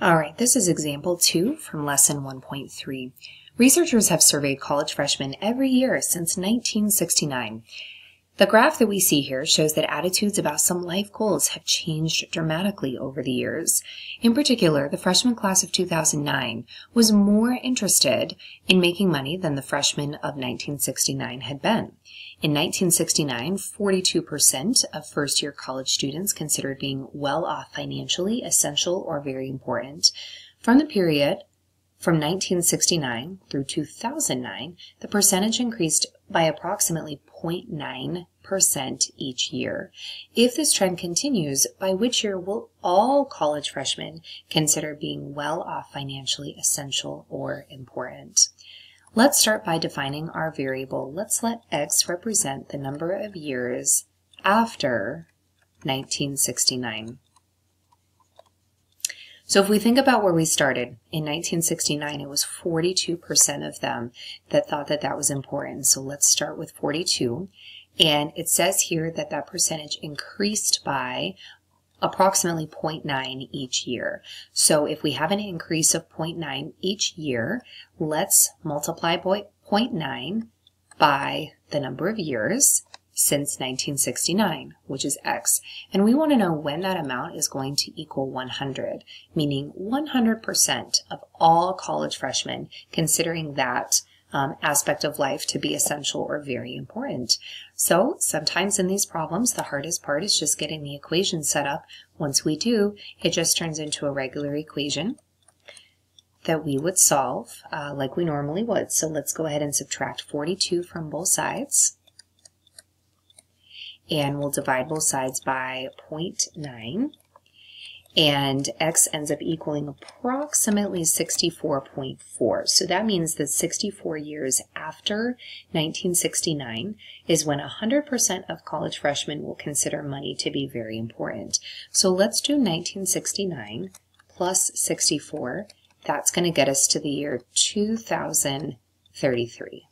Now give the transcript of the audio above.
All right, this is example 2 from lesson 1.3. Researchers have surveyed college freshmen every year since 1969. The graph that we see here shows that attitudes about some life goals have changed dramatically over the years. In particular, the freshman class of 2009 was more interested in making money than the freshmen of 1969 had been. In 1969, 42% of first-year college students considered being well off financially, essential, or very important. From the period from 1969 through 2009, the percentage increased by approximately 0.9% each year. If this trend continues, by which year will all college freshmen consider being well off financially, essential, or important? Let's start by defining our variable. Let's let x represent the number of years after 1969. So if we think about where we started, in 1969, it was 42% of them that thought that that was important. So let's start with 42. And it says here that that percentage increased by approximately 0.9 each year. So if we have an increase of 0.9 each year, let's multiply 0.9 by the number of years since 1969, which is x. And we want to know when that amount is going to equal 100, meaning 100% of all college freshmen considering that aspect of life to be essential or very important. So sometimes in these problems, the hardest part is just getting the equation set up. Once we do, it just turns into a regular equation that we would solve like we normally would. So let's go ahead and subtract 42 from both sides. And we'll divide both sides by 0.9. And x ends up equaling approximately 64.4. So that means that 64 years after 1969 is when 100% of college freshmen will consider money to be very important. So let's do 1969 plus 64. That's going to get us to the year 2033.